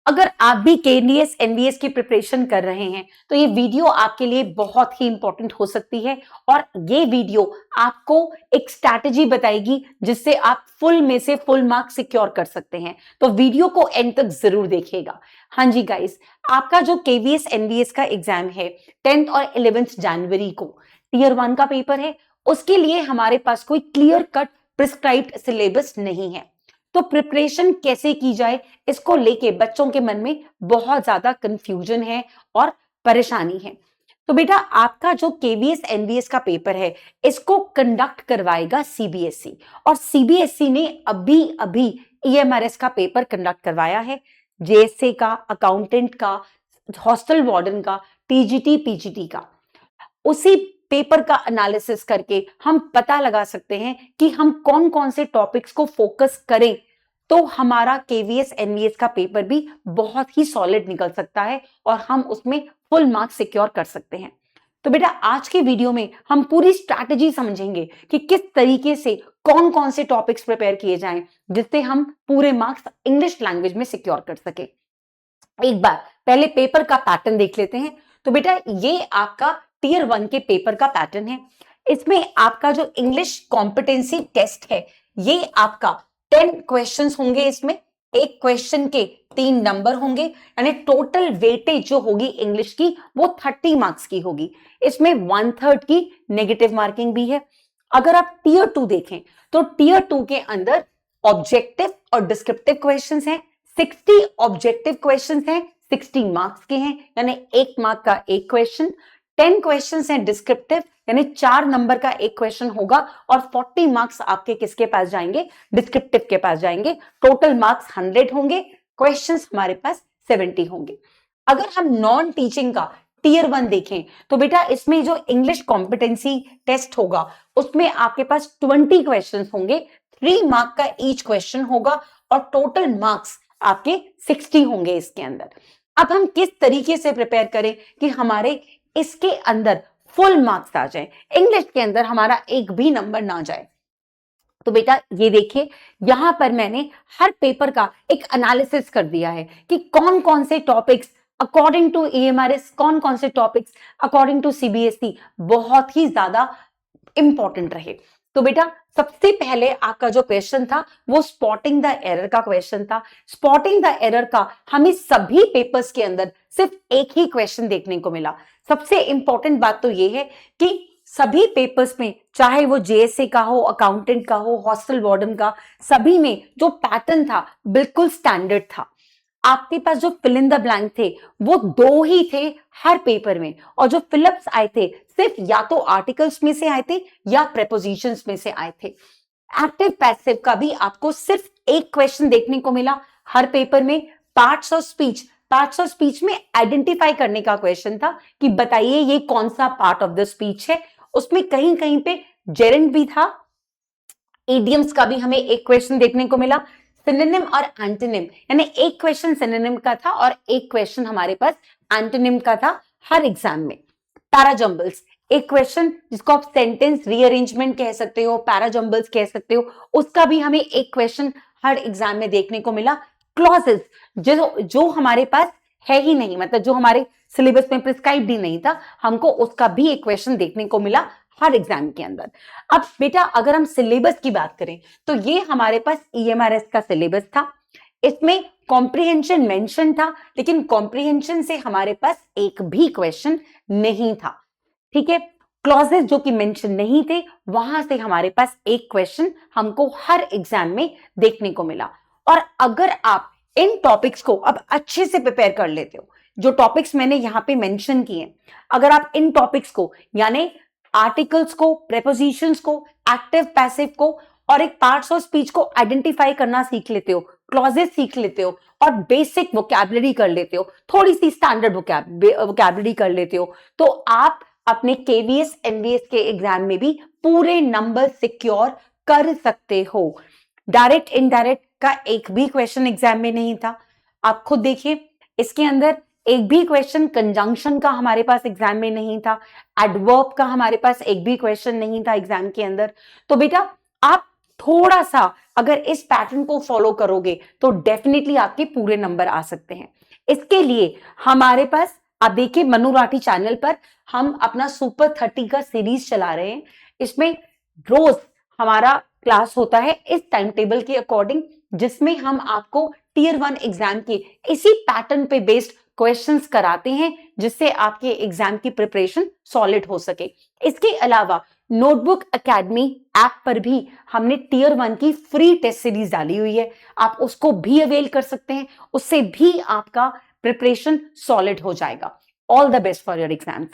अगर आप भी केडीएस एनवीएस की प्रिपरेशन कर रहे हैं तो ये वीडियो आपके लिए बहुत ही इंपॉर्टेंट हो सकती है और ये वीडियो आपको एक स्ट्रैटेजी बताएगी जिससे आप फुल में से फुल मार्क्स सिक्योर कर सकते हैं। तो वीडियो को एंड तक जरूर देखिएगा। हाँ जी गाइस, आपका जो केवीएस एनवीएस का एग्जाम है 10th और 11th जनवरी को टीयर 1 का पेपर है, उसके लिए हमारे पास कोई क्लियर कट प्रिस्क्राइब्ड सिलेबस नहीं है। तो प्रिपरेशन कैसे की जाए, इसको लेके बच्चों के मन में बहुत ज्यादा कंफ्यूजन है और परेशानी है। तो बेटा, आपका जो केवीएस एनवीएस का पेपर है इसको कंडक्ट करवाएगा सीबीएसई, और सीबीएसई ने अभी अभी ईएमआरएस का पेपर कंडक्ट करवाया है। जेएसए का, अकाउंटेंट का, हॉस्टल वार्डन का, टीजीटी पीजीटी का, उसी पेपर का एनालिसिस करके हम पता लगा सकते हैं कि हम कौन कौन से टॉपिक्स को फोकस करें तो हमारा केवीएस एनवीएस का पेपर भी बहुत ही सॉलिड निकल सकता है और हम उसमें फुल मार्क्स सिक्योर कर सकते हैं। तो बेटा, आज के वीडियो में हम पूरी स्ट्रैटेजी समझेंगे कि किस तरीके से कौन कौन से टॉपिक्स प्रिपेयर किए जाएं जिससे हम पूरे मार्क्स इंग्लिश लैंग्वेज में सिक्योर कर सके। एक बार पहले पेपर का पैटर्न देख लेते हैं। तो बेटा, ये आपका टीयर 1 के पेपर का पैटर्न है। इसमें आपका जो इंग्लिश कॉम्पिटेंसी टेस्ट है, ये आपका 10 क्वेश्चंस होंगे। इसमें एक क्वेश्चन के 3 नंबर होंगे, यानी टोटल वेटेज जो होगी इंग्लिश की वो 30 मार्क्स की होगी। इसमें 1/3 की नेगेटिव मार्किंग भी है। अगर आप टीयर 2 देखें तो टीयर 2 के अंदर ऑब्जेक्टिव और डिस्क्रिप्टिव क्वेश्चंस हैं। 60 ऑब्जेक्टिव क्वेश्चंस हैं, 60 मार्क्स के हैं, यानी 1 मार्क का एक क्वेश्चन। 10 क्वेश्चंस हैं डिस्क्रिप्टिव, यानी 4 नंबर का एक क्वेश्चन होगा और 40 मार्क्स आपके किसके पास जाएंगे? डिस्क्रिप्टिव के पास जाएंगे। टोटल मार्क्स 100 होंगे, क्वेश्चंस हमारे पास 70 होंगे। अगर हम नॉन टीचिंग का टीयर 1 देखें तो बेटा, इसमें जो इंग्लिश कॉम्पिटेंसी टेस्ट होगा उसमें आपके पास 20 क्वेश्चंस होंगे, 3 मार्क का ईच क्वेश्चन होगा और टोटल मार्क्स आपके 60 होंगे इसके अंदर। अब हम किस तरीके से प्रिपेयर करें कि हमारे इसके अंदर फुल मार्क्स आ जाए, इंग्लिश के अंदर हमारा एक भी नंबर ना जाए। तो बेटा, ये देखिए, यहां पर मैंने हर पेपर का एक एनालिसिस कर दिया है कि कौन कौन से टॉपिक्स अकॉर्डिंग टू ईएमआरएस, कौन कौन से टॉपिक्स अकॉर्डिंग टू सीबीएसई बहुत ही ज्यादा इंपॉर्टेंट रहे। तो बेटा, सबसे पहले आपका जो क्वेश्चन था वो स्पॉटिंग द एरर का क्वेश्चन था। स्पॉटिंग द एरर का हमें सभी पेपर्स के अंदर सिर्फ एक ही क्वेश्चन देखने को मिला। सबसे इंपॉर्टेंट बात तो ये है कि सभी पेपर्स में, चाहे वो जेएसए का हो, अकाउंटेंट का हो, हॉस्टल वार्डन का, सभी में जो पैटर्न था बिल्कुल स्टैंडर्ड था। आपके पास जो फिल इन द ब्लैंक थे वो 2 ही थे हर पेपर में, और जो फिलअप्स आए थे सिर्फ या तो आर्टिकल्स में से आए थे या प्रेपोजिशंस में से आए थे। एक्टिव पैसिव का भी आपको सिर्फ एक क्वेश्चन देखने को मिला हर पेपर में। पार्ट्स ऑफ स्पीच में आइडेंटिफाई करने का क्वेश्चन था कि बताइए ये कौन सा पार्ट ऑफ द स्पीच है। उसमें कहीं कहीं पे जेरेंट भी था। इडियम्स का भी हमें एक क्वेश्चन देखने को मिला। सिनोनिम और एंटोनिम, यानी एक क्वेश्चन सिनोनिम का था और एक क्वेश्चन हमारे पास एंटोनिम का था हर एग्जाम में। पैराजम्बल्स, एक क्वेश्चन जिसको आप सेंटेंस रीअरेंजमेंट कह सकते हो, पैराजम्बल्स कह सकते हो, उसका भी हमें एक क्वेश्चन हर एग्जाम में देखने को मिला। क्लॉजेस, जो हमारे पास है ही नहीं, मतलब जो हमारे सिलेबस में प्रिस्क्राइब्ड ही नहीं था, हमको उसका भी एक क्वेश्चन देखने को मिला हर एग्जाम के अंदर। अब बेटा, अगर हम सिलेबस की बात करें तो ये हमारे पास ईएमआरएस का सिलेबस था। इसमें कॉम्प्रिहेंशन मेंशन था, लेकिन कॉम्प्रिहेंशन से हमारे पास एक भी क्वेश्चन नहीं था। ठीक है, क्लॉजेस जो कि मेंशन नहीं थे, वहां से हमारे पास एक क्वेश्चन हमको हर एग्जाम में देखने को मिला। और अगर आप इन टॉपिक्स को अब अच्छे से प्रिपेयर कर लेते हो, जो टॉपिक्स मैंने यहां पे मेंशन किए, अगर आप इन टॉपिक्स को, यानी आर्टिकल्स को, प्रेपोजिशंस को, एक्टिव पैसिव को और एक पार्ट्स ऑफ स्पीच को आइडेंटिफाई करना सीख लेते हो, क्लॉजेस सीख लेते हो और बेसिक वोकैबुलरी कर लेते हो, थोड़ी सी स्टैंडर्ड वोकैबुलरी कर लेते हो, तो आप अपने केवीएस एनवीएस के एग्जाम में भी पूरे नंबर सिक्योर कर सकते हो। डायरेक्ट इनडायरेक्ट का एक भी क्वेश्चन एग्जाम में नहीं था। आप खुद देखिए, इसके अंदर एक भी क्वेश्चन कंजंक्शन का हमारे पास एग्जाम में नहीं था। एडवर्ब का हमारे पास एक भी क्वेश्चन नहीं था एग्जाम के अंदर। तो बेटा, आप थोड़ा सा अगर इस पैटर्न को फॉलो करोगे तो डेफिनेटली आपके पूरे नंबर आ सकते हैं। इसके लिए हमारे पास, आप देखिए मनु राठी चैनल पर हम अपना सुपर 30 का सीरीज चला रहे हैं। इसमें रोज हमारा क्लास होता है इस टाइम टेबल के अकॉर्डिंग, जिसमें हम आपको टियर 1 एग्जाम के इसी पैटर्न पे बेस्ड क्वेश्चंस कराते हैं, जिससे आपके एग्जाम की प्रिपरेशन सॉलिड हो सके। इसके अलावा नोटबुक एकेडमी ऐप पर भी हमने टियर 1 की फ्री टेस्ट सीरीज डाली हुई है, आप उसको भी अवेल कर सकते हैं, उससे भी आपका प्रिपरेशन सॉलिड हो जाएगा। All the best for your exams.